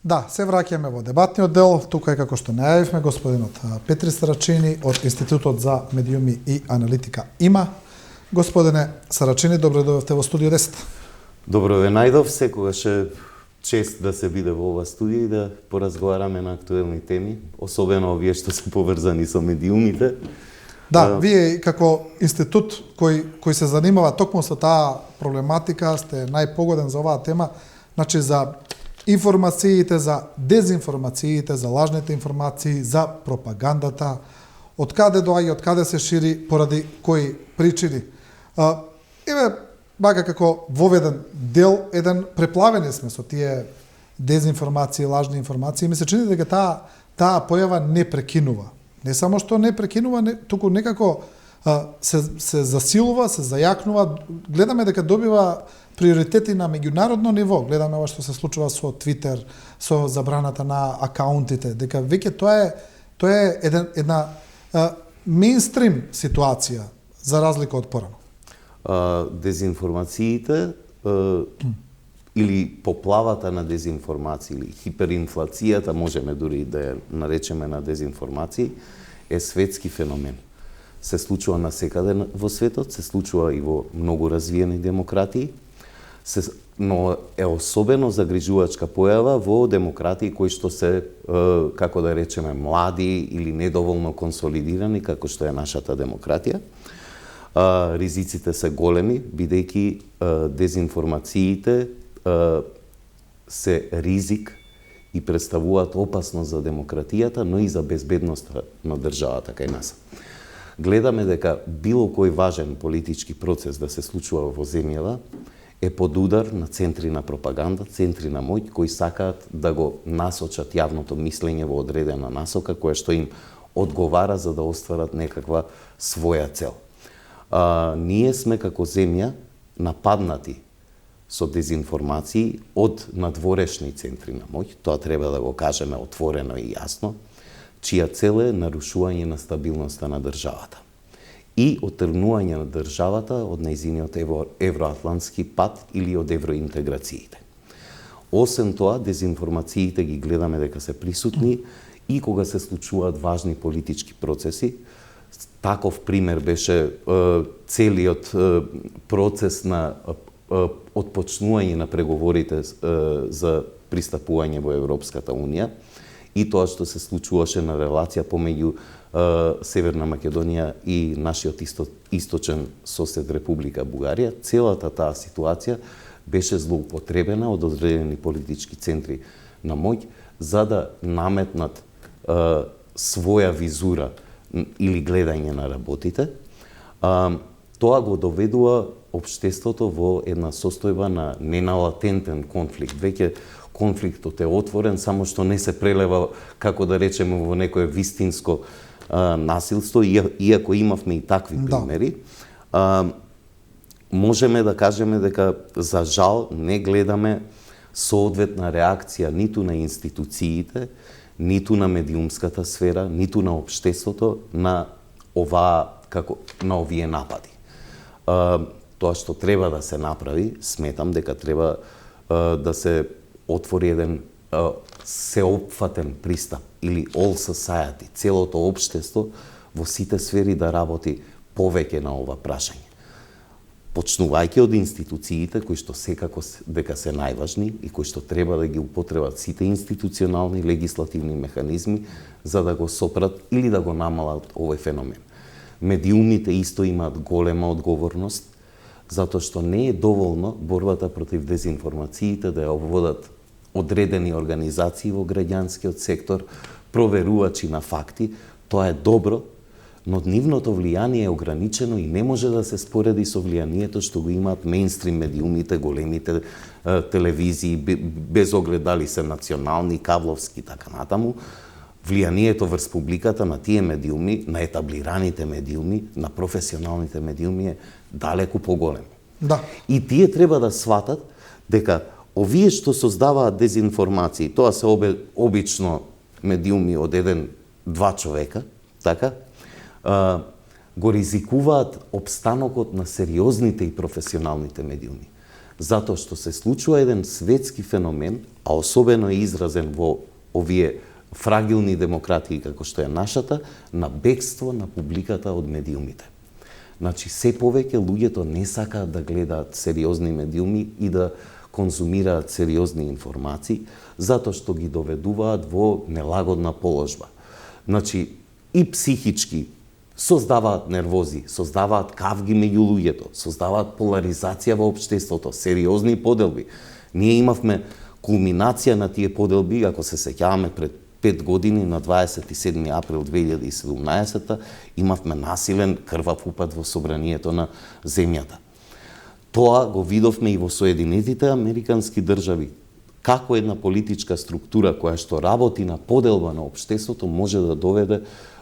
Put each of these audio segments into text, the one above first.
Да, се враќаме во дебатниот дел. Тука е, како што најавивме, господинот Петри Сарачини од Институтот за медиуми и аналитика ИМА. Господине Сарачини, добро дојдовте во студио 10. Добро ве најдов, секогаш е чест да се биде во ова студио и да поразговараме на актуелни теми, особено овие што се поврзани со медиумите. Да, вие како институт кој се занимава токму со таа проблематика, сте најпогоден за оваа тема, значи за информациите, за дезинформациите, за лажните информации, за пропагандата, од каде доаѓа, од каде се шири, поради кои причини. Еве, бага како воведен дел, еден преплавени сме со тие дезинформации, лажни информации. Ми се чини дека таа појава не прекинува. Не само што не прекинува, туку некако се засилува, се зајакнува. Гледаме дека добива приоритети на меѓународно ниво. Гледаме ова што се случува со Твитер, со забраната на акаунтите, дека веќе тоа е една мејнстрим ситуација за разлика од порано. Дезинформациите или поплавата на дезинформации или хиперинфлацијата, можеме дури да ја наречеме на дезинформации, е светски феномен. Се случува насекаде во светот, се случува и во многу развиени демократии, но е особено загрижувачка појава во демократии кои што се, како да речеме, млади или недоволно консолидирани, како што е нашата демократија. Ризиците се големи, бидејќи дезинформациите се ризик и представуваат опасност за демократијата, но и за безбедноста на државата кај нас. Гледаме дека било кој важен политички процес да се случува во земјава е под удар на центри на пропаганда, центри на моќ, кои сакаат да го насочат јавното мислење во одредена насока, која што им одговара за да остварат некаква своја цел. Ние сме како земја нападнати со дезинформации од надворешни центри на моќ, тоа треба да го кажеме отворено и јасно, чија цел е нарушување на стабилноста на државата и отргнување на државата од нејзиниот евроатлантски пат или од евроинтеграциите. Освен тоа, дезинформациите ги гледаме дека се присутни и кога се случуваат важни политички процеси. Таков пример беше целиот процес на отпочнување на преговорите за пристапување во Европската Унија и тоа што се случуваше на релација помеѓу Северна Македонија и нашиот источен сосед Република Бугарија. Целата таа ситуација беше злоупотребена од одредени политички центри на моќ за да наметнат своја визура или гледање на работите. Тоа го доведува општеството во една состојба на неналатентен конфликт. Веќе конфликтот е отворен, само што не се прелева, како да речеме, во некое вистинско насилство, иако имавме и такви примери. Можеме да кажеме дека, за жал, не гледаме соодветна реакција ниту на институциите, ниту на медиумската сфера, ниту на општеството на овие напади. Тоа што треба да се направи, сметам дека треба да се отвори еден сеопфатен пристап или all society, целото општество во сите сфери да работи повеќе на ова прашање. Почнувајќи од институциите, кои што секако дека се најважни и кои што треба да ги употребат сите институционални легислативни механизми за да го сопрат или да го намалат овој феномен. Медиумите исто имаат голема одговорност, затоа што не е доволно борбата против дезинформациите да ја водат одредени организации во граѓанскиот сектор, проверувачи на факти. Тоа е добро, но нивното влијание е ограничено и не може да се спореди со влијанието што го имаат мејнстрим медиумите, големите телевизии, без оглед дали се национални, кабловски, така натаму. Влијанието врз публиката на тие медиуми, на етаблираните медиуми, на професионалните медиуми е далеку поголемо. Да. И тие треба да сватат дека овие што создаваат дезинформации, тоа се обично медиуми од 1-2 човека, така, го ризикуваат опстанокот на сериозните и професионалните медиуми. Затоа што се случува еден светски феномен, а особено е изразен во овие фрагилни демократии како што е нашата, на бегство на публиката од медиумите. Значи, се повеќе луѓето не сакаат да гледаат сериозни медиуми и да конзумираат сериозни информации, затоа што ги доведуваат во нелагодна положба. Значи, и психички создаваат нервози, создаваат кавги меѓу луѓето, создаваат поларизација во општеството, сериозни поделби. Ние имавме кулминација на тие поделби, ако се сеќаваме пред 5 години, на 27. април 2017, имавме насилен крвав упад во собранието на земјата. Тоа го видовме и во Соединетите Американски држави. Како една политичка структура која што работи на поделба на општеството може да доведе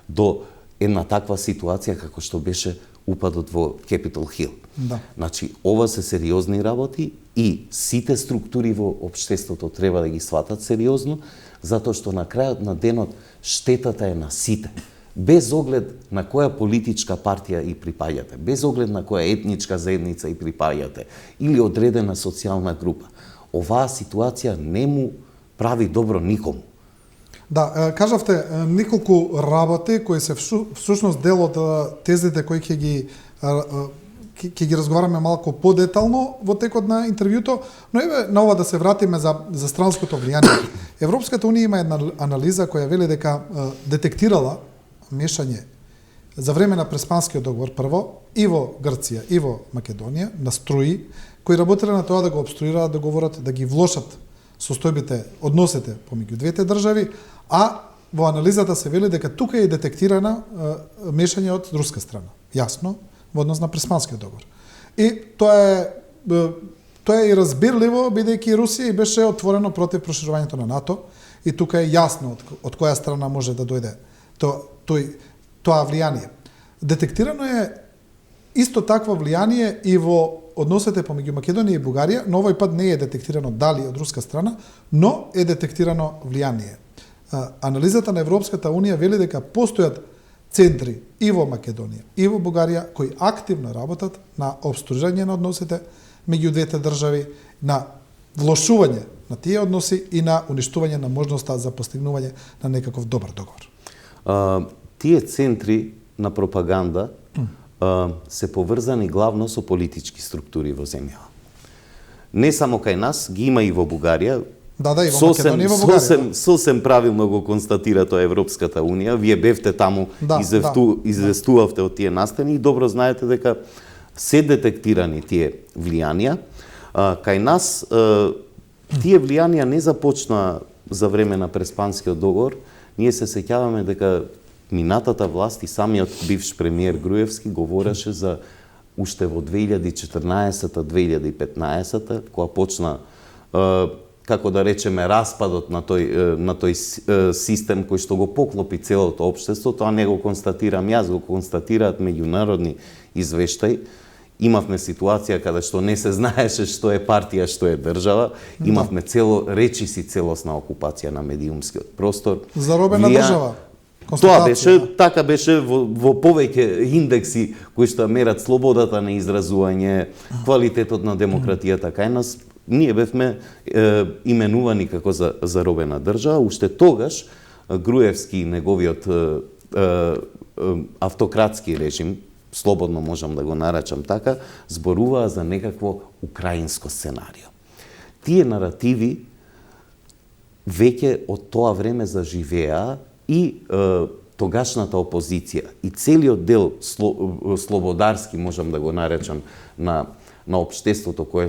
до една таква ситуација како што беше упадот во Capitol Hill. Да. Значи, ова се сериозни работи и сите структури во општеството треба да ги сватат сериозно, затоа што на крајот на денот штетата е на сите. Без оглед на која политичка партија и припаѓате, без оглед на која етничка заедница и припаѓате, или одредена социјална група. Оваа ситуација не му прави добро никому. Да, кажавте неколку работи кои се всушност дел од тезите кои ќе ги разговараме малку подетално во текот на интервјуто, но еве на ова да се вратиме за странското влијание. Европската унија има една анализа која вели дека детектирала мешање за време на Преспанскиот договор прво и во Грција и во Македонија на струи кои работеле на тоа да го обструираат договорот, да ги влошат состојбите, односите помеѓу двете држави, а во анализата се вели дека тука е детектирана мешање од руска страна. Јасно, во однос на Преспанскиот договор. И тоа е и разбирливо, бидејќи Русија беше отворено против проширувањето на НАТО, и тука е јасно од која страна може да дојде тоа влијание. Детектирано е исто такво влијание и во односите помеѓу Македонија и Бугарија, но овој пат не е детектирано дали од руска страна, но е детектирано влијание. Анализата на Европската унија вели дека постојат центри и во Македонија и во Бугарија кои активно работат на обструирање на односите меѓу двете држави, на влошување на тие односи и на уништување на можноста за постигнување на некаков добар договор. Тие центри на пропаганда се поврзани главно со политички структури во земјава. Не само кај нас, ги има и во Бугарија. Да, и во Македонија и во Бугарија. Сосем правилно го констатира тоа Европската унија. Вие бевте таму, известувавте од тие настани и добро знаете дека се детектирани тие влијанија. Кај нас тие влијанија не започна за време на Преспанскиот договор. Ние се сеќаваме дека минатата власт и самиот бивш премиер Груевски говореше за уште во 2014-2015, кога почна како да речеме распадот на тој систем кој што го поклопи целото општество. Тоа не го констатирам јас, го констатираат меѓународни извештаи. Имавме ситуација каде што не се знаеше што е партија, што е држава. Имавме речиси целосна окупација на медиумскиот простор. Заробена држава. Тоа беше, така беше во повеќе индекси кои што мерат слободата на изразување, квалитетот на демократијата кај нас. Ние бевме именувани како заробена држава. Уште тогаш Груевски и неговиот автократски режим, слободно можам да го наречам така, зборуваа за некакво украинско сценарио. Тие наративи веќе од тоа време заживеа и тогашната опозиција и целиот дел слободарски, можам да го наречам, на општеството кое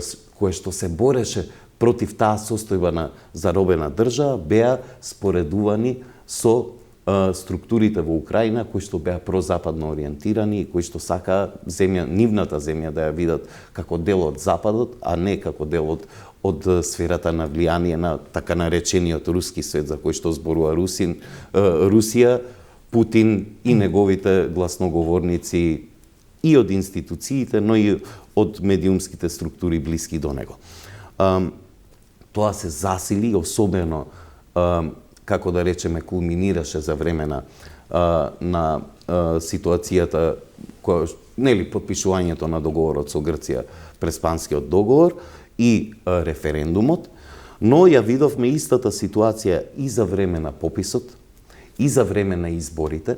што се бореше против таа состојба на заробена држава, беа споредувани со структурите во Украина кои што беа прозападно ориентирани и кои што сакаа нивната земја да ја видат како дел од Западот, а не како дел од сферата на влијание на така наречениот руски свет за кој што зборува Русија, Путин и неговите гласноговорници и од институциите, но и од медиумските структури блиски до него. Тоа се засили, особено како да речеме, кулминираше за време на ситуацијата, подпишувањето на договорот со Грција, Преспанскиот договор, и референдумот, но ја видовме истата ситуација и за време на пописот, и за време на изборите,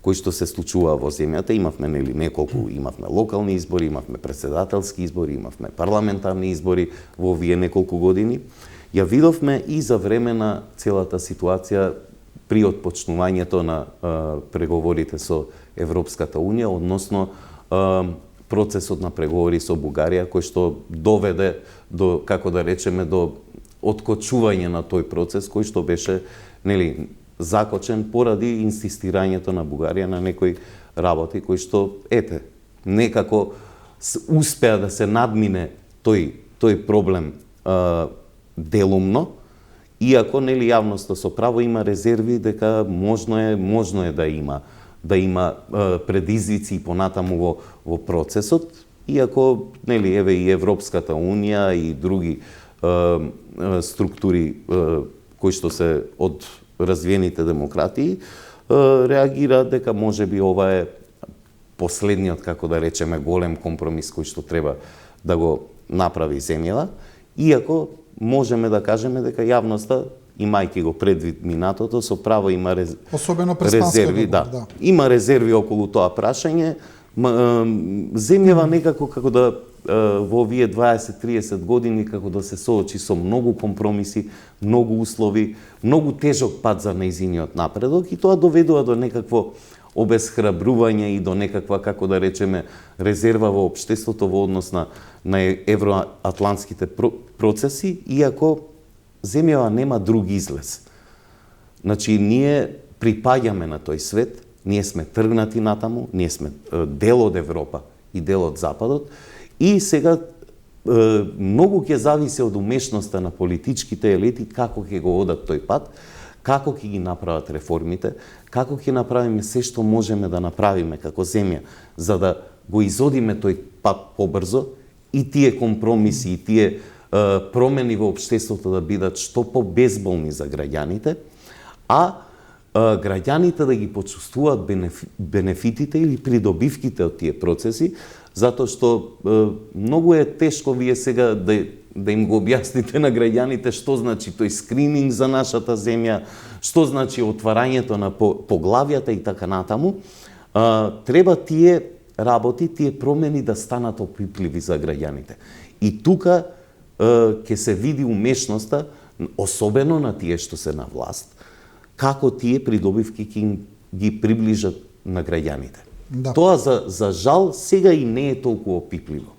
кои што се случува во земјата. Имавме неколку, имавме локални избори, имавме председателски избори, имавме парламентарни избори во овие неколку години. Ја видовме и за време на целата ситуација при отпочнувањето на преговорите со Европската Унија, односно процесот на преговори со Бугарија, кој што доведе до, како да речеме, до откочување на тој процес, кој што беше закочен поради инсистирањето на Бугарија на некои работи кои што, некако успеа да се надмине тој проблем делумно, иако јавноста со право има резерви дека можно е да има предизвици понатаму во процесот, иако и Европската Унија и други структури кои што се од развиените демократии реагираат дека можеби ова е последниот, како да речеме, голем компромис кој што треба да го направи земјава, иако можеме да кажеме дека јавноста, имајќи го предвид минатото, со право има резерви, да. Има резерви околу тоа прашање. Земјава некако како да во овие 20-30 години како да се соочи со многу компромиси, многу услови, многу тежок пат за нејзиниот напредок, и тоа доведува до некакво обесхрабрување и до некаква, како да речеме, резерва во општеството во однос на евроатлантските процеси, иако земјава нема друг излез. Значи, ние припаѓаме на тој свет, ние сме тргнати натаму, ние сме дел од Европа и дел од Западот, и сега многу ќе зависи од умешноста на политичките елити како ќе го одат тој пат, како ќе ги направат реформите, како ќе направиме се што можеме да направиме како земја, за да го изодиме тој пат побрзо, и тие компромиси, и тие промени во општеството да бидат што побезболни за граѓаните, а граѓаните да ги почувствуваат бенефитите или придобивките од тие процеси, затоа што многу е тешко вие сега да им го објасните на граѓаните што значи тој скрининг за нашата земја, што значи отварањето на поглавјата и така натаму. Треба тие работи, тие промени да станат опипливи за граѓаните. И тука ќе се види умешноста, особено на тие што се на власт, како тие придобивки ќе ги приближат на граѓаните. Да. Тоа за жал сега и не е толку опипливо.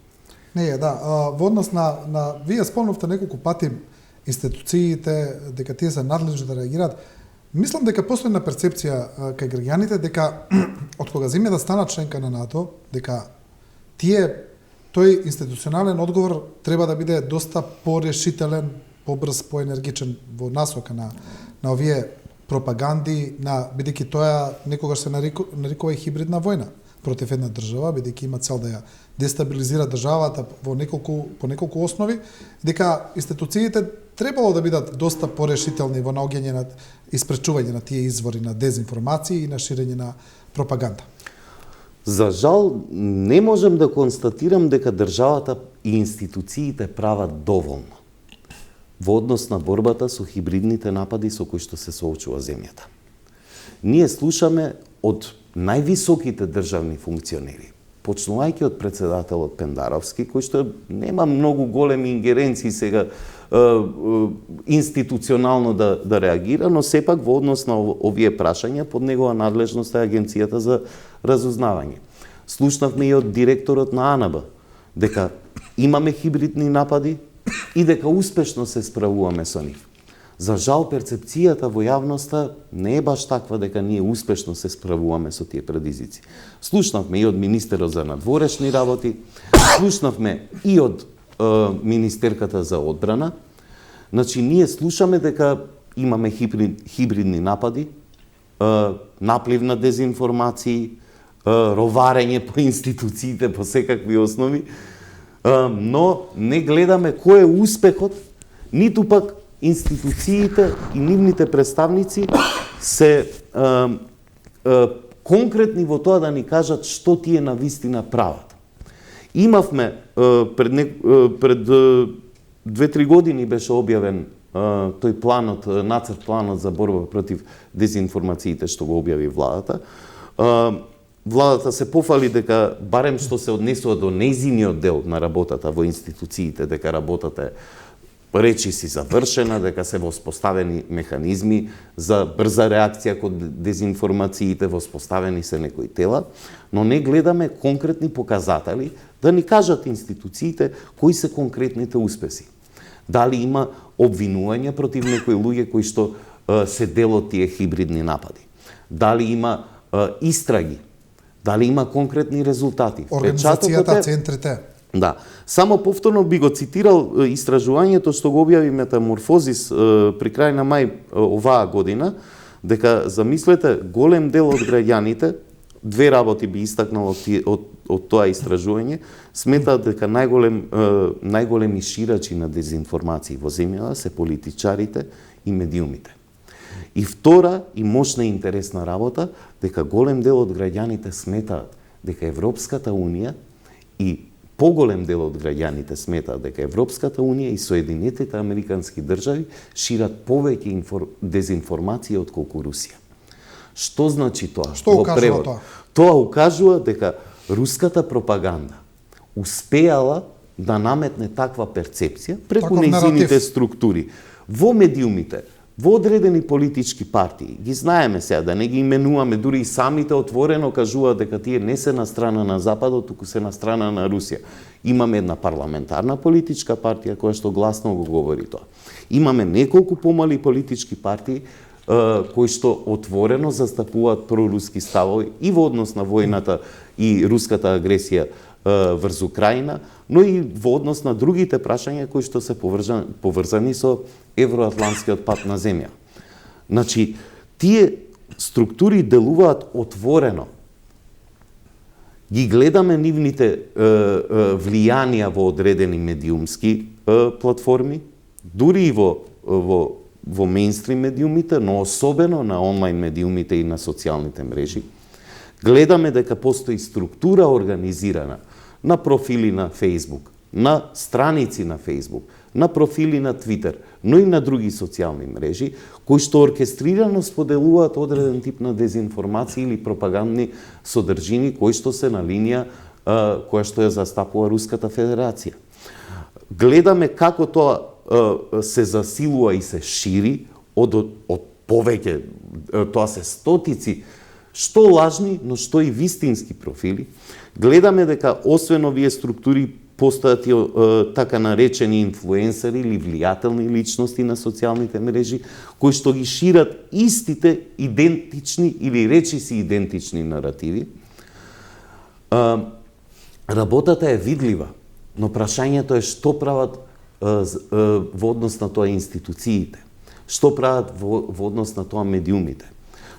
Не е, да. Во однос на вие спомнавте неколку пати институциите, дека тие се надлежни да реагираат. Мислам дека постои една перцепција кај граѓаните дека од кога земјата стана членка на НАТО, дека тој институционален одговор треба да биде доста порешителен, побрз, поенергичен во насока на овие пропаганди, бидејќи тоа некогаш се нарекува и хибридна војна против една држава, бидејќи има цел да ја дестабилизира државата по неколку основи, дека институциите требало да бидат доста порешителни во наоѓање на испречување на тие извори на дезинформации и на ширење на пропаганда. За жал, не можем да констатирам дека државата и институциите прават доволно во однос на борбата со хибридните напади со кои што се соочува земјата. Ние слушаме од највисоките државни функционери, почнувајќи од председателот Пендаровски, кој што нема многу големи ингеренции сега институционално да реагира, но сепак во однос на овие прашања под негова надлежност е Агенцијата за разузнавање. Слушнавме и од директорот на АНБ дека имаме хибридни напади и дека успешно се справуваме со нив. За жал, перцепцијата во јавноста не е баш таква дека ние успешно се справуваме со тие предизвици. Слушнавме и од министерот за надворешни работи, слушнавме и од министерката за одбрана. Значи, ние слушаме дека имаме хибридни напади, наплив на дезинформации, роварење по институциите, по секакви основи, но не гледаме кој е успехот, ниту пак институциите и нивните представници се конкретни во тоа да ни кажат што тие навистина прават. Имавме пред 2-3 години беше објавен тој планот, нацрт планот за борба против дезинформациите што го објави владата. Владата се пофали дека барем што се однесува до нејзиниот дел на работата во институциите, дека работата е речиси завршена, дека се воспоставени механизми за брза реакција кон дезинформациите, воспоставени се некои тела, но не гледаме конкретни показатели да ни кажат институциите кои се конкретните успеси. Дали има обвинување против некои луѓе кои што се дел од тие хибридни напади? Дали има истраги? Дали има конкретни резултати? Организацијата, центрите. Да. Само повторно би го цитирал истражувањето што го објави Метаморфозис при крај на мај оваа година, дека замислете голем дел од граѓаните, две работи би истакнал од тоа истражување, сметаат дека најголеми ширачи на дезинформации во земјава се политичарите и медиумите. И втора и мощна и интересна работа, дека голем дел од граѓаните сметаат дека Европската Унија и поголем дел од граѓаните сметаат дека Европската Унија и Соединетите Американски држави шират повеќе дезинформација отколку Русија. Што значи тоа? Што укажува тоа? Тоа укажува дека руската пропаганда успеала да наметне таква перцепција преку нејзините структури во медиумите, во одредени политички партии. Ги знаеме сега, да не ги именуваме, дури и самите отворено кажуваат дека тие не се на страна на Западот, туку се на страна на Русија. Имаме една парламентарна политичка партија која што гласно го говори тоа. Имаме неколку помали политички партии кои што отворено застапуваат проруски ставови и во однос на војната и руската агресија врз Украина, но и во однос на другите прашања кои што се поврзани со евроатлантскиот пат на земја. Значи, тие структури делуваат отворено. Ги гледаме нивните влијанија во одредени медиумски платформи, дури и во мејнстрим медиумите, но особено на онлайн медиумите и на социјалните мрежи. Гледаме дека постои структура организирана на профили на Facebook, на страници на Facebook, на профили на Twitter, но и на други социјални мрежи, кои што оркестрирано споделуваат одреден тип на дезинформација или пропагандни содржини кои што се на линија која што ја застапува Руската Федерација. Гледаме како тоа се засилува и се шири од повеќе, тоа се стотици, што лажни, но што и вистински профили. Гледаме дека освен овие структури постојат и така наречени инфлуенсери или влијателни личности на социјалните мрежи, кои што ги шират истите идентични или речиси идентични наративи. Работата е видлива, но прашањето е што прават во однос на тоа институциите, што прават во однос на тоа медиумите,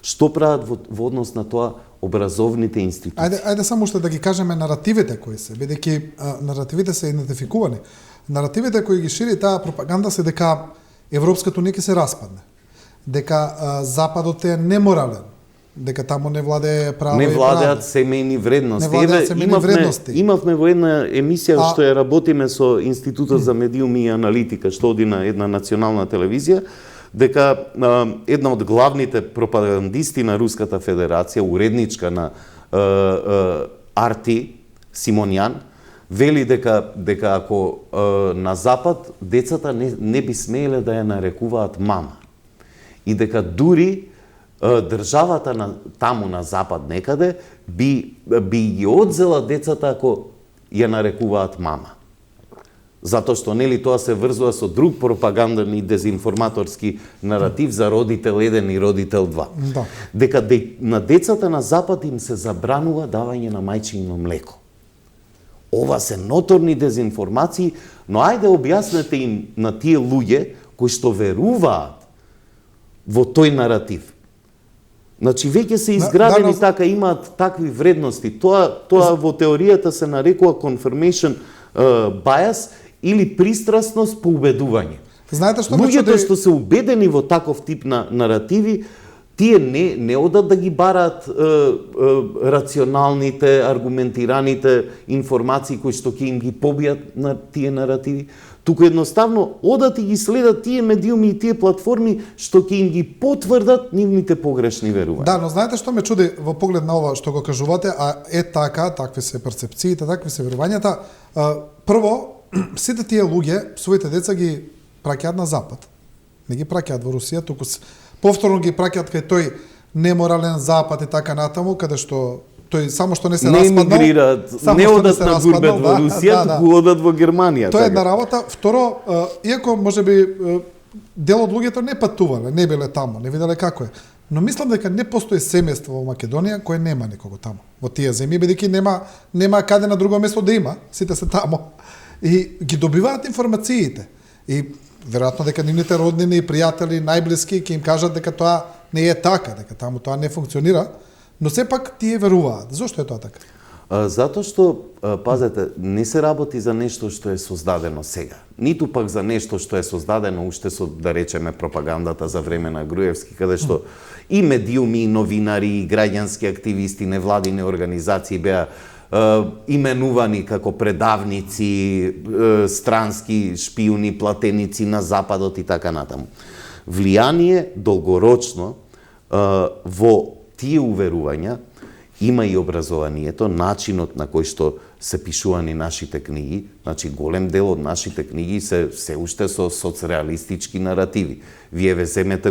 што прават во однос на тоа образовните институции. Ајде само уште да ги кажеме наративите кои се, бидејќи наративите се идентификувани. Наративите кои ги шири таа пропаганда се дека Европската унија ќе се распадне, дека Западот е неморален, дека таму не владее право и правда. Не владеат семејни вредности. Имавме во една емисија што ја работиме со Институтот за медиуми и аналитика, што оди на една национална телевизија, дека една од главните пропагандисти на Руската Федерација, уредничка на Арти, Симонјан, вели дека ако на Запад децата не би смееле да ја нарекуваат мама. И дека дури државата таму на Запад некаде би ги одзела децата ако ја нарекуваат мама. Затоа што нели тоа се врзува со друг пропаганден и дезинформаторски наратив за родител 1 и родител 2. Да. Дека на децата на Запад им се забранува давање на мајчино млеко. Ова се ноторни дезинформации, но ајде објаснете им на тие луѓе кои што веруваат во тој наратив. Значи веќе се изградени така, имаат такви вредности. Тоа во теоријата се нарекува confirmation bias или пристрасност по убедување. Знаете што луѓето што се убедени во таков тип на наративи тие не одат да ги барат рационалните, аргументираните информации кои што ќе им ги побијат на тие наративи, туку едноставно одат и ги следат тие медиуми и тие платформи што ќе им ги потврдат нивните погрешни верувања. Да, но знаете што ме чуди во поглед на ова што го кажувате, а така, такви се перцепциите, такви се верувањата. Прво, сите тие луѓе своите деца ги праќаат на запад. Не ги праќаат во Русија, туку повторно ги праќаат кај тој неморален запад и така натаму, каде што тој само што не се распаднал. Не емигрираат, не одат на гурбет во Русија, туку одат во Германија. Тоа е една работа. Второ, иако можеби дел од луѓето не патувале, не биле таму, не виделе како е. Но мислам дека не постои семејство во Македонија кое нема никого таму. Во тие земји, бидејќи нема каде на друго место да има, сите се таму. И ги добиваат информациите. И веројатно дека нивните роднини и пријатели најблиски ќе им кажат дека тоа не е така, дека таму тоа не функционира, но сепак тие веруваат. Зошто е тоа така? Затоа што, пазете, не се работи за нешто што е создадено сега. Ниту пак за нешто што е создадено уште со, да речеме, пропагандата за време на Груевски, каде што и медиуми, и новинари, и граѓански активисти, невладини организации беа именувани како предавници, странски шпиони, платеници на Западот и така натаму. Влијание долгорочно во тие уверувања има и образованието, начинот на кој што се пишувани нашите книги. Значи, голем дел од нашите книги се уште со соцреалистички наративи. Вие ве земете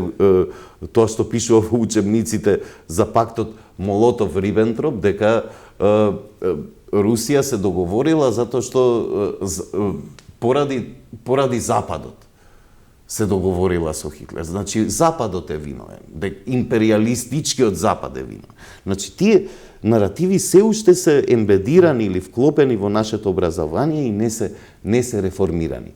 тоа што пишува во учебниците за пактот Молотов-Рибентроп, дека Русија се договорила затоа што поради Западот се договорила со Хитлер. Значи, Западот е виновен, империалистичкиот Запад е виновен. Значи, тие наративи се уште се ембедирани или вклопени во нашето образование и не се реформирани.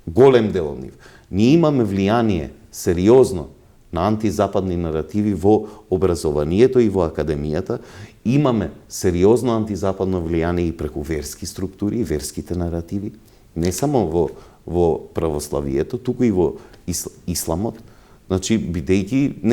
Голем дел од нив. Ние имаме влијание сериозно на антизападни наративи во образованието и во академијата. Имаме сериозно антизападно влијание и преку верски структури и верските наративи, не само во православието, туку и во исламот. Значи, бидејќи,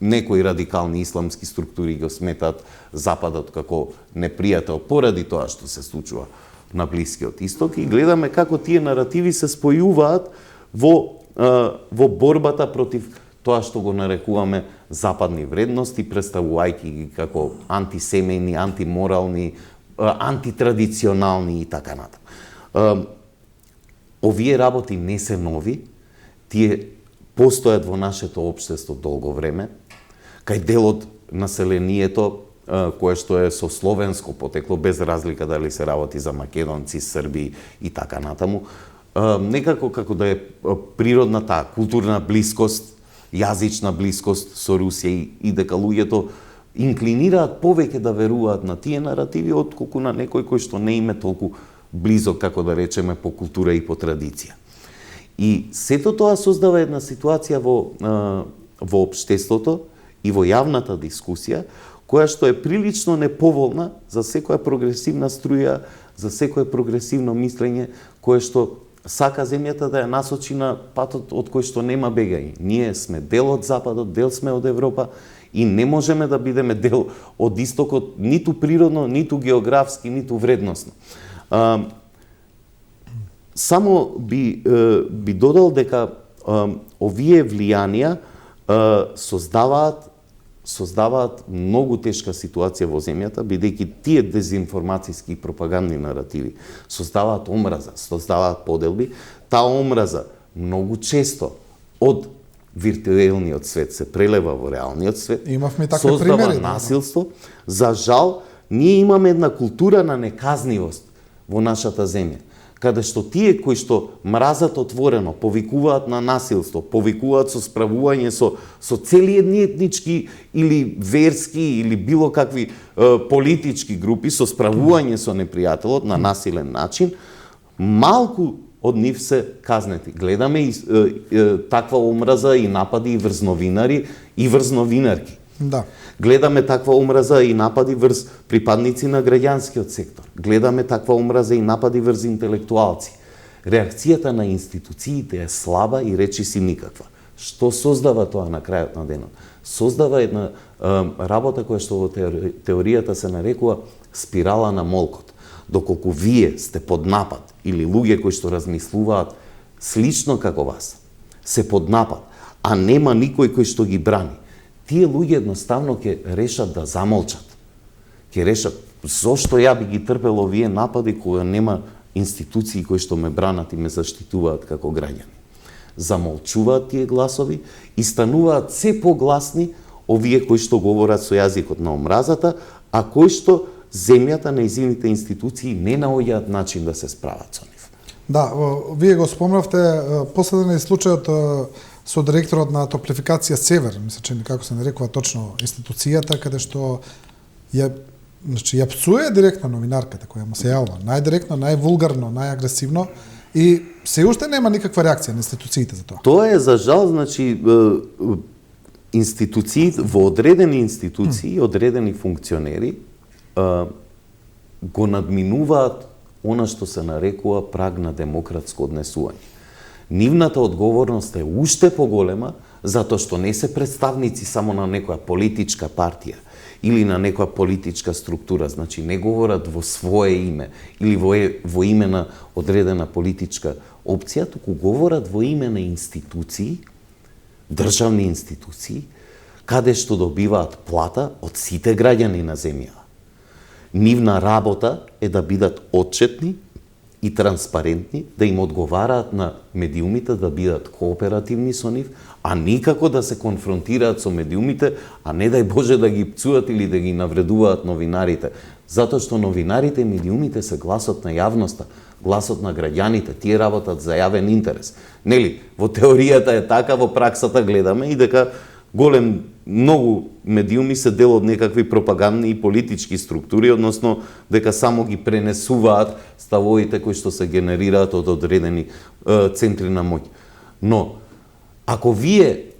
некои радикални исламски структури го сметат Западот како непријател поради тоа што се случува на Блискиот Исток, и гледаме како тие наративи се спојуваат во борбата против тоа што го нарекуваме западни вредности, представувајќи ги како антисемејни, антиморални, антитрадиционални и така натаму. Овие работи не се нови, тие постојат во нашето општество долго време, кај дел од населението кое што е со словенско потекло, без разлика дали се работи за македонци, срби и така натаму, некако како да е природна таа културна блискост, јазична блискост со Русија и дека луѓето инклинираат повеќе да веруваат на тие наративи отколку на некој кој што не им е толку близок, како да речеме, по култура и по традиција. И сето тоа создава една ситуација во општеството и во јавната дискусија, која што е прилично неповолна за секоја прогресивна струја, за секое прогресивно мислење, кое што сака земјата да ја насочи на патот од кој што нема бегање. Ние сме дел од Западот, дел сме од Европа и не можеме да бидеме дел од Истокот ниту природно, ниту географски, ниту вредносно. Само би додал дека овие влијанија создаваат многу тешка ситуација во земјата, бидејќи тие дезинформацијски и пропагандни наративи создаваат омраза, создаваат поделби. Таа омраза многу често од виртуелниот свет се прелева во реалниот свет, имавме такви создава примери, насилство. За жал, ние имаме една култура на неказнивост во нашата земја, каде што тие кои што мразат отворено, повикуваат на насилство, повикуваат со справување со цели едни етнички или верски или било какви политички групи, со справување со непријателот на насилен начин, малку од нив се казнети. Гледаме и таква омраза и напади и врз новинари и врз новинарки. Да. Гледаме таква омраза и напади врз припадници на граѓанскиот сектор. Гледаме таква омраза и напади врз интелектуалци. Реакцијата на институциите е слаба и речиси никаква. Што создава тоа на крајот на денот? создава една работа која што во теоријата се нарекува спирала на молкот. Доколку вие сте под напад или луѓе кои што размислуваат слично како вас, се под напад, а нема никој кој што ги брани, тие луѓе едноставно ќе решат да замолчат. Ќе решат зошто ја би ги трпел овие напади кога нема институции кои што ме бранат и ме заштитуваат како граѓани. Замолчуваат тие гласови и стануваат се погласни овие кои што говорат со јазикот на омразата, а кои што земјата, нејзините институции не наоѓаат начин да се справат со нив. Да, вие го спомнавте, последен е случајот со директорот на Топлификација Север, мисля че како се нарекува точно институцијата, каде што ја псуе директно новинарката која му се јавува, најдиректно, највулгарно, најагресивно и се уште нема никаква реакција на институциите за тоа. Тоа е за жал, значи институциите во одредени институции, одредени функционери го надминуваат она што се нарекува праг на демократско однесување. Нивната одговорност е уште поголема затоа што не се представници само на некоја политичка партија или на некоја политичка структура, значи не говорат во свое име или во име на одредена политичка опција, туку говорат во име на институции, државни институции, каде што добиваат плата од сите граѓани на земјава. Нивна работа е да бидат отчетни и транспарентни, да им одговараат на медиумите, да бидат кооперативни со нив, а никако да се конфронтираат со медиумите, а не дај Боже да ги пцуат или да ги навредуваат новинарите. Затоа што новинарите и медиумите се гласот на јавноста, гласот на граѓаните, тие работат за јавен интерес. Нели, во теоријата е така, во праксата гледаме и дека многу медиуми се дел од некакви пропагандни и политички структури, односно дека само ги пренесуваат ставовите кои што се генерираат од одредени центри на моќ. Но, ако вие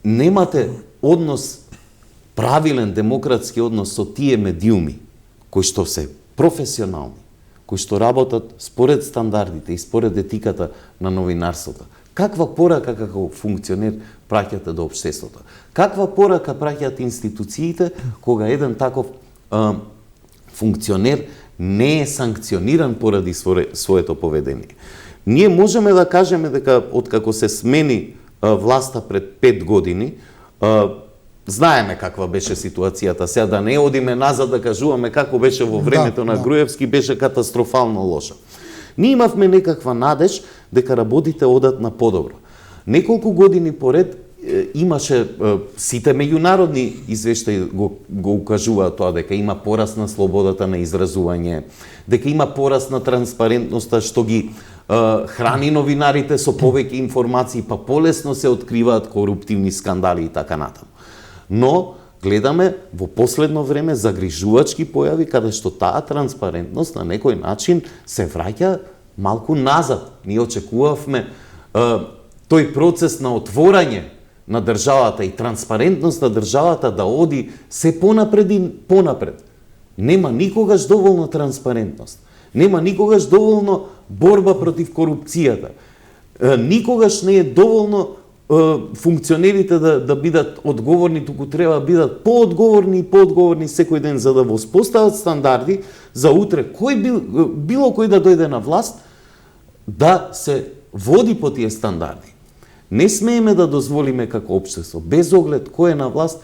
немате однос, правилен демократски однос со тие медиуми, кои што се професионални, кои што работат според стандардите и според етиката на новинарството, каква порака како функционер праќате до општеството? Каква порака праќаат институциите кога еден таков функционер не е санкциониран поради своето поведение? Ние можеме да кажеме дека откако се смени власта пред 5 години, знаеме каква беше ситуацијата. Сега да не одиме назад да кажуваме како беше во времето на Груевски, беше катастрофално лоша. Ние имавме некаква надеж дека работите одат на подобро. Неколку години поред имаше сите меѓународни извештаи го укажуваат тоа дека има пораст на слободата на изразување, дека има пораст на транспарентноста што ги храни новинарите со повеќе информации, па полесно се откриваат коруптивни скандали и така натаму. Но гледаме во последно време загрижувачки појави каде што таа транспарентност на некој начин се враќа малку назад. Ние очекувавме тој процес на отворање на државата и транспарентност на државата да оди се понапред и понапред. Нема никогаш доволно транспарентност. Нема никогаш доволно борба против корупцијата. Никогаш не е доволно функционерите да бидат одговорни, туку треба да бидат поодговорни и поодговорни секој ден за да воспостават стандарди за утре било кој да дојде на власт да се води по тие стандарди. Не смееме да дозволиме како општество, без оглед кој е на власт,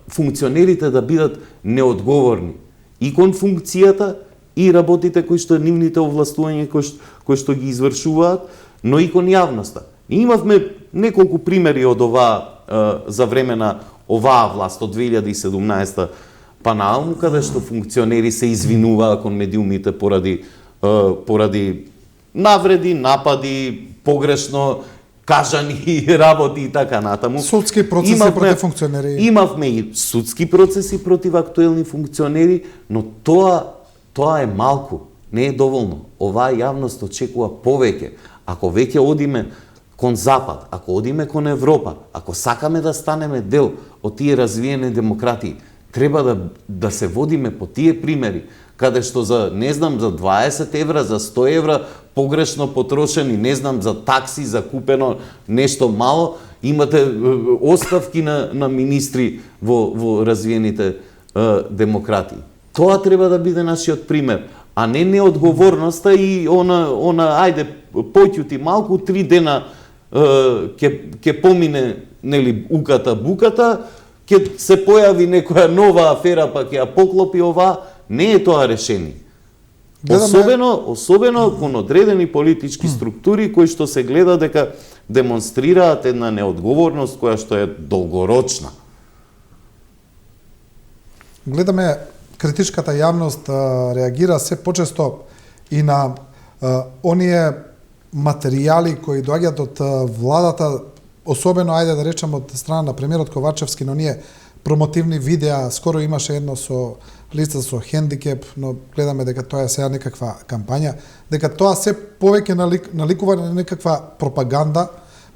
функционерите да бидат неодговорни и кон функцијата и работите кои што нивните овластувања кои што ги извршуваат, но и кон јавноста. И имавме неколку примери од оваа за време на оваа власт од 2017 па нааму, каде што функционери се извинуваа кон медиумите поради навреди, напади, погрешно кажани работи и така натаму. Судски процеси против функционери. Имавме и судски процеси против актуелни функционери, но тоа е малку, не е доволно. Оваа јавност очекува повеќе. Ако веќе одиме кон Запад, ако одиме кон Европа, ако сакаме да станеме дел од тие развиени демократии, треба да се водиме по тие примери, каде што за 20 евра, за 100 евра погрешно потрошени, за такси, за купено нешто мало, Имате оставки на министри во развиените демократии. Тоа треба да биде нашиот пример, а не неодговорноста и она ајде појќу ти малку 3 дена ќе помине нели уката-буката, ќе се појави некоја нова афера па ќе ја поклопи ова, не е тоа решение. Особено кон одредени политички структури кои што се гледа дека демонстрираат една неодговорност која што е долгорочна. Гледаме критичката јавност реагира се почесто и на оние материјали кои доаѓаат од владата, особено ајде да речем од страна на премиерот Ковачевски, на оние промотивни видеа. Скоро имаше едно со лица со хендикеп, но гледаме дека тоа е сега некаква кампања, дека тоа се повеќе наликува на некаква пропаганда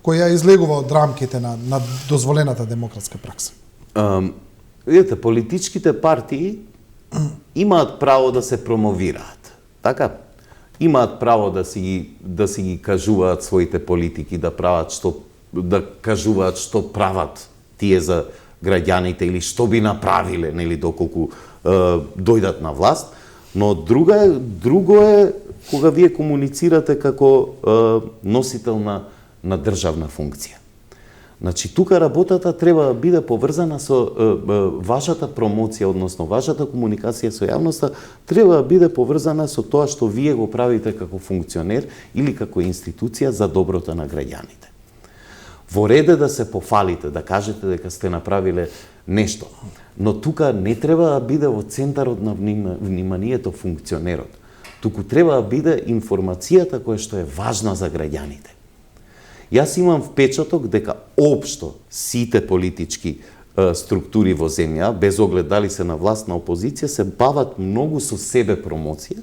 која излегува од рамките на дозволената демократска пракса. Видите, политичките партии имаат право да се промовираат. Така? Имаат право да си ги кажуваат своите политики, да кажуваат што прават тие за граѓаните или што би направиле, нели, доколку дојдат на власт, но друго е кога вие комуницирате како носител на државна функција. Значи, тука работата треба да биде поврзана со вашата промоција, односно вашата комуникација со јавноста, треба да биде поврзана со тоа што вие го правите како функционер или како институција за доброто на граѓаните. Во ред е да се пофалите, да кажете дека сте направиле нешто, но тука не треба да биде во центарот на вниманието функционерот. Туку треба да биде информацијата која што е важна за граѓаните. Јас имам впечаток дека општо сите политички структури во земја, без оглед дали се на власт, на опозиција, се бават многу со себе промоција,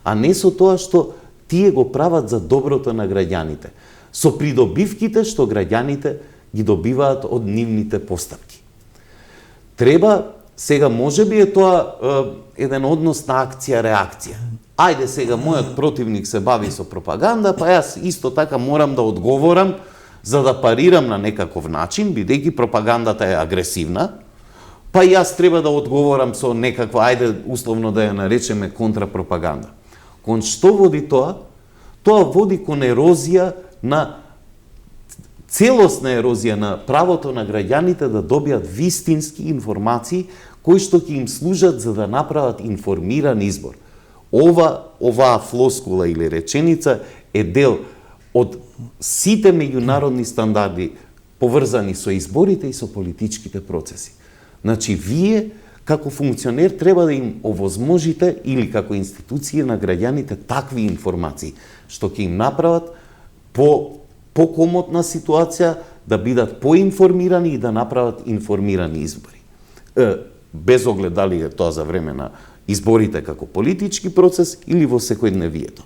а не со тоа што тие го прават за доброто на граѓаните, со придобивките што граѓаните ги добиваат од нивните постапки. Треба, сега можеби е тоа еден однос на акција-реакција. Ајде сега мојот противник се бави со пропаганда, па јас исто така морам да одговорам за да парирам на некаков начин, бидејќи пропагандата е агресивна, па јас треба да одговорам со некаква, ајде условно да ја наречеме контрапропаганда. Кон што води тоа? Тоа води кон ерозија на целосна ерозија на правото на граѓаните да добијат вистински информации кои што ќе им служат за да направат информиран избор. Оваа флоскула или реченица е дел од сите меѓународни стандарди поврзани со изборите и со политичките процеси. Значи, вие како функционер треба да им овозможите или како институција на граѓаните такви информации, што ќе им направат по-комотна ситуација, да бидат поинформирани и да направат информирани избори. Без оглед дали е тоа за време на изборите како политички процес или во секојдневието.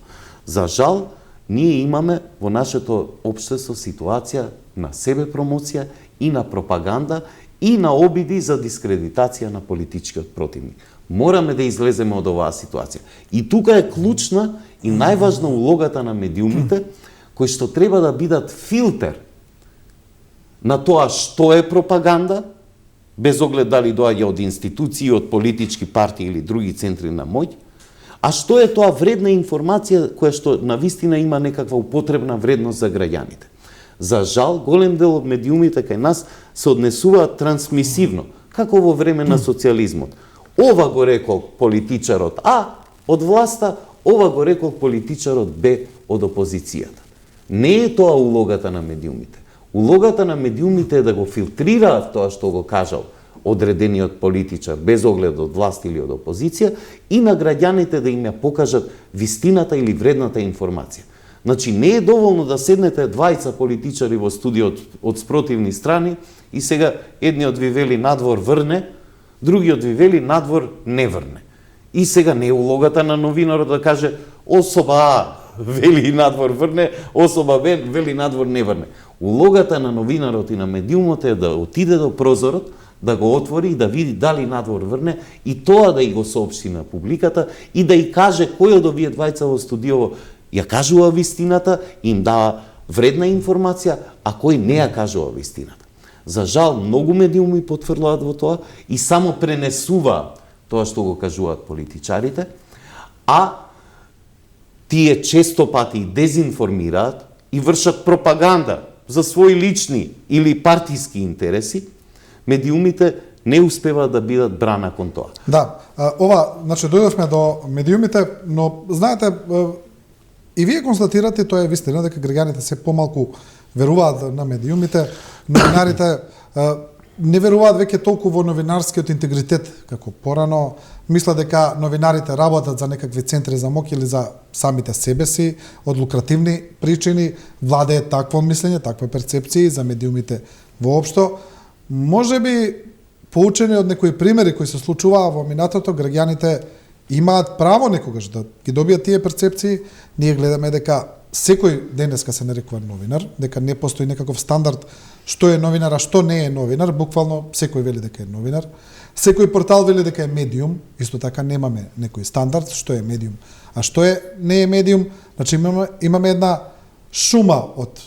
За жал, ние имаме во нашето општество ситуација на себе промоција и на пропаганда и на обиди за дискредитација на политичкиот противник. Мораме да излеземе од оваа ситуација. И тука е клучна и најважна улогата на медиумите, кои што треба да бидат филтер на тоа што е пропаганда, без оглед дали доаѓа од институции, од политички партии или други центри на моќ, а што е тоа вредна информација која што навистина има некаква употребна вредност за граѓаните. За жал, голем дел од медиумите кај нас се однесуваат трансмисивно, како во време на социјализмот. Ова го рекол политичарот А од власта, ова го рекол политичарот Б од опозицијата. Не е тоа улогата на медиумите. Улогата на медиумите е да го филтрираат тоа што го кажал одредениот политичар, без оглед од власт или од опозиција, и на граѓаните да им ја покажат вистината или вредната информација. Значи, не е доволно да седнете двајца политичари во студиот од спротивни страни и сега едниот ви вели надвор врне, другиот ви вели надвор не врне. И сега не е улогата на новинарот да каже особа А вели надвор врне, особа Б вели надвор не врне. Улогата на новинарот и на медиумот е да отиде до прозорот, да го отвори и да види дали надвор врне и тоа да и го соопшти на публиката и да и каже кој од овие двајца во студиово ја кажува вистината и им дава вредна информација, а кој не ја кажува вистината. За жал, многу медиуми потврдуваат во тоа и само пренесуваат тоа што го кажуваат политичарите, а тие често пати дезинформираат и вршат пропаганда за своји лични или партиски интереси. Медиумите не успеваат да бидат брана кон тоа. Да, ова, значи дојдовме до медиумите, но знаете, и вие констатирате, тоа е вистина, дека граѓаните се помалку веруваат на медиумите, новинарите не веруваат веќе толку во новинарскиот интегритет како порано, мислат дека новинарите работат за некакви центри за моќ или за самите себе си, од лукративни причини, владее такво мислење, таква перцепција за медиумите воопшто. Можеби поучени од некои примери кои се случуваа во минатото, граѓаните имаат право некогаш да ги добијат тие перцепции. Ние гледаме дека секој денеска се нарекува новинар, дека не постои некаков стандард што е новинар, а што не е новинар, буквално секој вели дека е новинар. Секој портал вели дека е медиум, исто така немаме некој стандард што е медиум, а што не е медиум. Значи имаме една шума од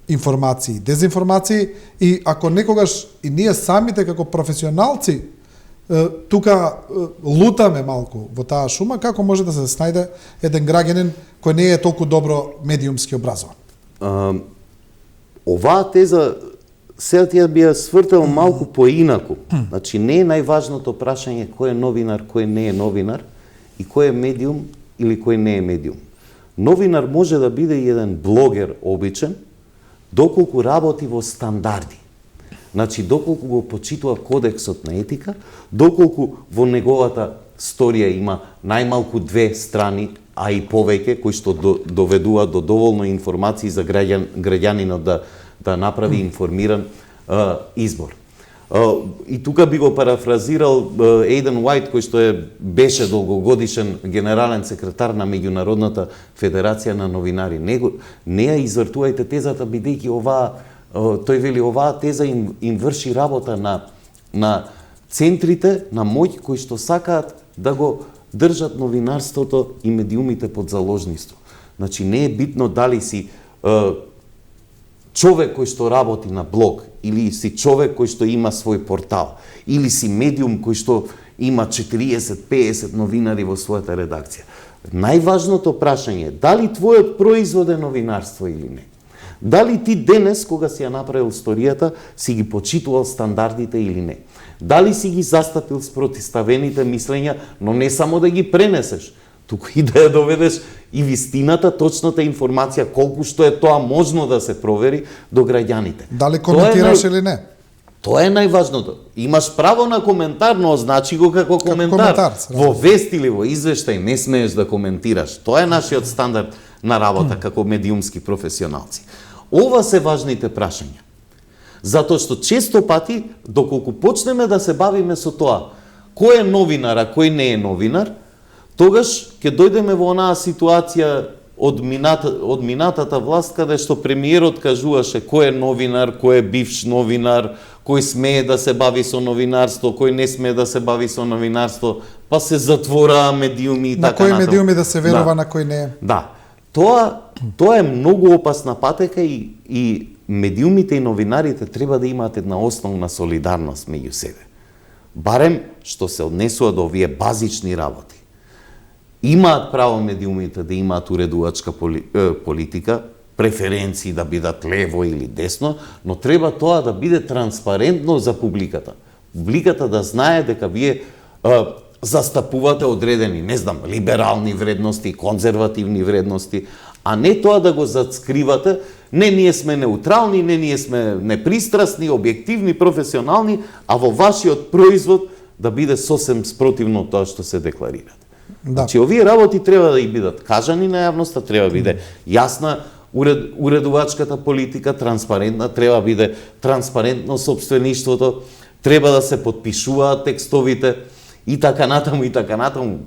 информации, дезинформации, и ако некогаш и ние самите како професионалци тука лутаме малку во таа шума, како може да се снајде еден граѓанин кој не е толку добро медиумски образован? Оваа теза сега ти ја би ја свртел малку поинаку. Значи не е најважното прашање кој е новинар, кој не е новинар и кој е медиум или кој не е медиум. Новинар може да биде и еден блогер обичен, доколку работи во стандарди. Значи, доколку го почитува кодексот на етика, доколку во неговата сторија има најмалку 2 страни, а и повеќе, кои што доведуваат до доволно информации за граѓанинот да направи информиран избор. И тука би го парафразирал Ейден Уајт, кој што беше долгогодишен генерален секретар на Меѓународната федерација на новинари. Не ја извртувајте тезата, бидејќи тој вели оваа теза им врши работа на центрите на моќ кои што сакаат да го држат новинарството и медиумите под заложниство. Значи не е битно дали си човек кој што работи на блог, или си човек кој што има свој портал, или си медиум кој што има 40-50 новинари во својата редакција. Најважното прашање е дали твојот производ е новинарство или не. Дали ти денес, кога си ја направил сторијата, си ги почитувал стандардите или не. Дали си ги застапил спротиставените мислења, но не само да ги пренесеш, туку и да ја доведеш и вистината, точната информација, колку што е тоа можно да се провери до граѓаните. Дали коментираш или не? Тоа е најважното. Имаш право на коментар, но означи го како коментар. Во вест или во извештај не смееш да коментираш. Тоа е нашиот стандард на работа како медиумски професионалци. Ова се важните прашања. Затоа што често пати, доколку почнеме да се бавиме со тоа, кој е новинар, а кој не е новинар, тогаш ќе дојдеме во онаа ситуација од минатата власт, каде што премиерот кажуваше кој е новинар, кој е бивш новинар, кој смее да се бави со новинарство, кој не смее да се бави со новинарство, па се затвораа медиуми и така натаму. На кои медиуми да се верува, на кој не. Да. Тоа е многу опасна патека и медиумите и новинарите треба да имаат една основна солидарност меѓу себе. Барем што се однесува до овие базични работи. Имаат право медиумите да имаат уредувачка политика, преференции да бидат лево или десно, но треба тоа да биде транспарентно за публиката. Публиката да знае дека вие застапувате одредени, не знам, либерални вредности, конзервативни вредности, а не тоа да го зацкривате. Не, ние сме неутрални, не, ние сме непристрасни, објективни, професионални, а во вашиот производ да биде сосем спротивно тоа што се декларира. Да. Значи, овие работи треба да и бидат кажани на јавноста, треба да биде јасна уредувачката политика, транспарентна, треба да биде транспарентно сопствеништвото, треба да се подпишуваат текстовите и така натаму, и така натаму.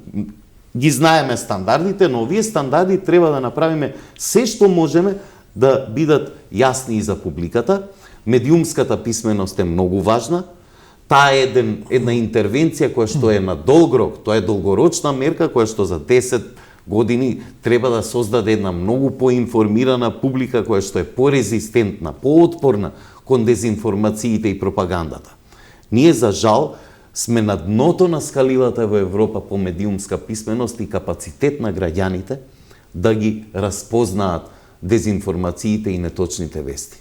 Ги знаеме стандардите, но овие стандарди треба да направиме се што можеме да бидат јасни и за публиката. Медиумската писменост е многу важна. Таа е една интервенција која што е на долг рок, тоа е долгорочна мерка која што за 10 години треба да создаде една многу поинформирана публика која што е порезистентна, поотпорна кон дезинформациите и пропагандата. Ние, за жал, сме на дното на скалилата во Европа по медиумска писменост и капацитет на граѓаните да ги распознаат дезинформациите и неточните вести.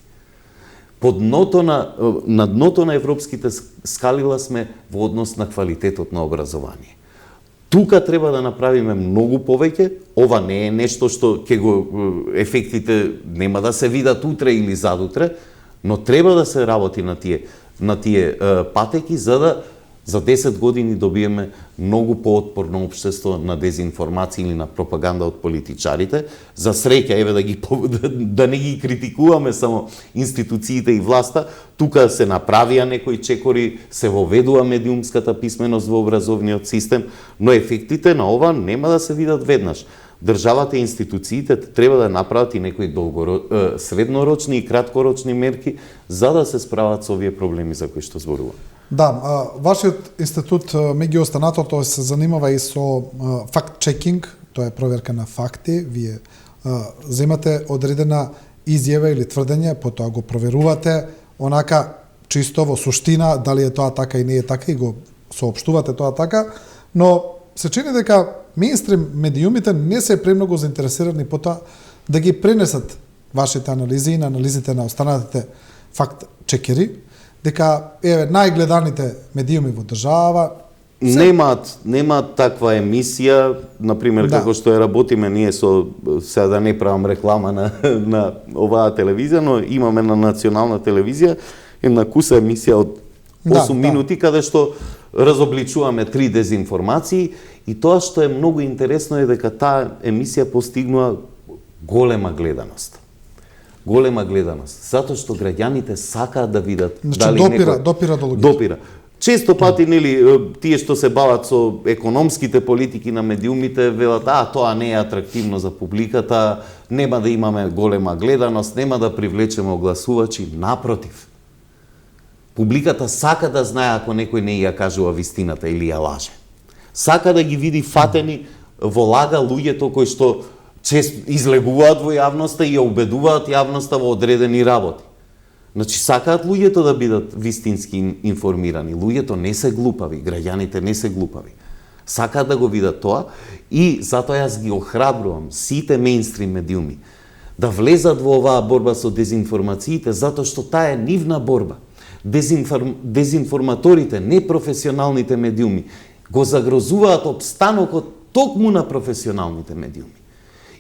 На дното на европските скалила сме во однос на квалитетот на образование. Тука треба да направиме многу повеќе. Ова не е нешто што ефектите нема да се видат утре или задутре, но треба да се работи на тие патеки за 10 години добиеме многу поотпорно општество на дезинформација или на пропаганда од политичарите. За среќа, да не ги критикуваме само институциите и власта, тука се направија некои чекори, се воведува медиумската писменост во образовниот систем, но ефектите на ова нема да се видат веднаш. Државата и институциите треба да направат и некои среднорочни и краткорочни мерки за да се справат со овие проблеми за кои што зборувам. Да, вашиот институт меѓу останатото се занимава и со факт-чекинг, тоа е проверка на факти. Вие земате одредена изјава или тврдење, потоа го проверувате онака чисто во суштина, дали е тоа така и не е така и го соопштувате тоа така, но се чини дека меинстрим медиумите не се премногу заинтересирани по тоа да ги пренесат вашите анализи и на анализите на останатите факт-чекери, дека најгледаните медиуми во држава немаат таква емисија, например, како што ја работиме ние сега да не правам реклама на оваа телевизија, но имаме на национална телевизија една куса емисија од 8 минути каде што разобличуваме 3 дезинформации и тоа што е многу интересно е дека таа емисија постигнува голема гледаност. Затоа што граѓаните сакаат да видат дали допира до луѓето. Допира. Често пати, тие што се бават со економските политики на медиумите, велат, тоа не е атрактивно за публиката, нема да имаме голема гледаност, нема да привлечеме огласувачи. Напротив, публиката сака да знае ако некој не ја кажува вистината или ја лаже. Сака да ги види фатени во лага луѓето кои што често излегуваат во јавноста и ја убедуваат јавноста во одредени работи. Значи, сакаат луѓето да бидат вистински информирани. Луѓето не се глупави, граѓаните не се глупави. Сакаат да го видат тоа и затоа јас ги охрабрувам сите меинстрим медиуми да влезат во оваа борба со дезинформациите, затоа што таа е нивна борба. Дезинформаторите, непрофесионалните медиуми, го загрозуваат опстанокот токму на професионалните медиуми.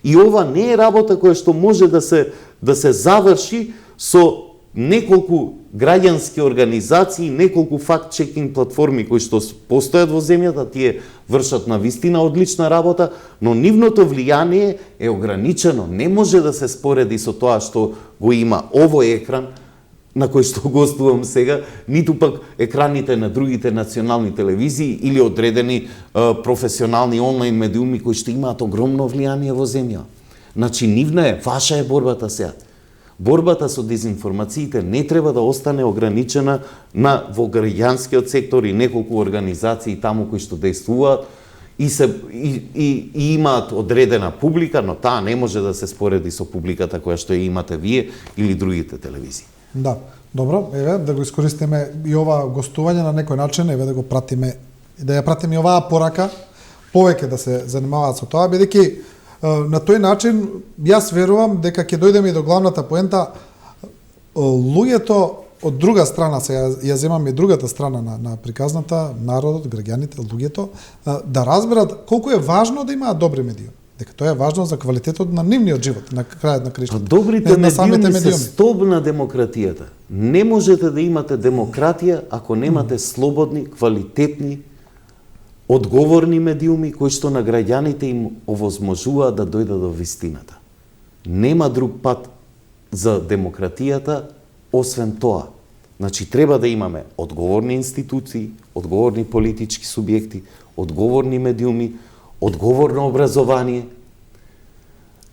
И ова не е работа која што може да се заврши со неколку граѓански организации, неколку факт-чекинг платформи кои што постојат во земјата, тие вршат на вистина одлична работа, но нивното влијание е ограничено, не може да се спореди со тоа што го има овој екран на кој што гостувам сега, ниту пак екраните на другите национални телевизии или одредени професионални онлайн медиуми кои што имаат огромно влијание во земја. Значи, нивна е, ваша е борбата сега. Борбата со дезинформациите не треба да остане ограничена во граѓанскиот сектор и неколку организации таму кои што действуваат и имаат одредена публика, но таа не може да се спореди со публиката која што ја имате вие или другите телевизии. Да, добро, да го искористиме и ова гостување на некој начин, да го пратиме, да ја пратиме и оваа порака, повеќе да се занимаваат со тоа, бидејќи на тој начин јас верувам дека ќе дојдеме и до главната поента, луѓето од друга страна, ја земам и другата страна на приказната, народот, граѓаните, луѓето, да разберат колку е важно да имаат добри медиуми. Дека тоа е важно за квалитетот на нивниот живот, на крајот на криштото. Добрите медиуми се столб на демократијата. Не можете да имате демократија ако немате слободни, квалитетни, одговорни медиуми кои што на граѓаните им овозможуваат да дојдат до вистината. Нема друг пат за демократијата освен тоа. Значи, треба да имаме одговорни институции, одговорни политички субјекти, одговорни медиуми, одговорно образование.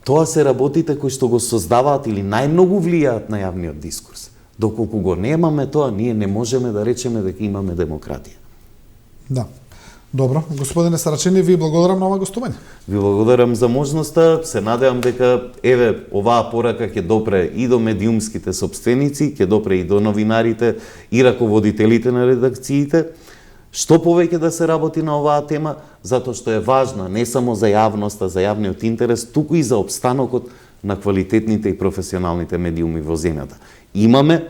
Тоа се работите кои што го создаваат или најмногу влијаат на јавниот дискурс. Доколку го немаме тоа, ние не можеме да речеме дека имаме демократија. Да. Добро, господине Сарачини, ви благодарам на ова гостување. Ви благодарам за можноста, се надевам дека еве оваа порака ќе допре и до медиумските сопственици, ќе допре и до новинарите и раководителите на редакциите. Што повеќе да се работи на оваа тема, затоа што е важна не само за јавноста, за јавниот интерес, туку и за опстанокот на квалитетните и професионалните медиуми во земјата. Имаме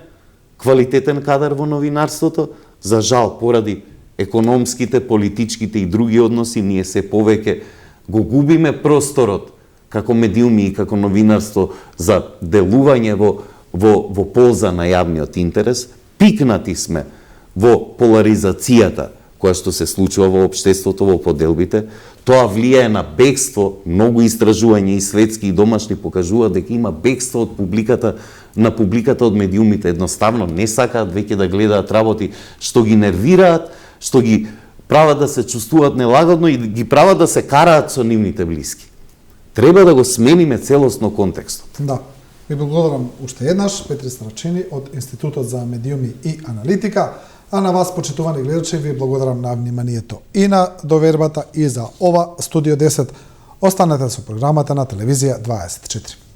квалитетен кадар во новинарството, за жал поради економските, политичките и други односи, ние се повеќе го губиме просторот како медиуми и како новинарство за делување во полза на јавниот интерес. Пикнати сме во поларизацијата која што се случува во општеството, во поделбите. Тоа влијае на бегство. Многу истражувања и светски и домашни покажуваат дека има бегство од публиката, на публиката од медиумите. Едноставно не сакаат веќе да гледаат работи што ги нервираат, што ги прават да се чувствуваат нелагодно и ги прават да се караат со нивните блиски. Треба да го смениме целосно контекстот. Да. Ви благодарам уште еднаш, Петри Сарачини од Институтот за медиуми и аналитика, а на вас, почитувани гледачи, ви благодарам на вниманието и на довербата и за ова Студио 10. Останете со програмата на Телевизија 24.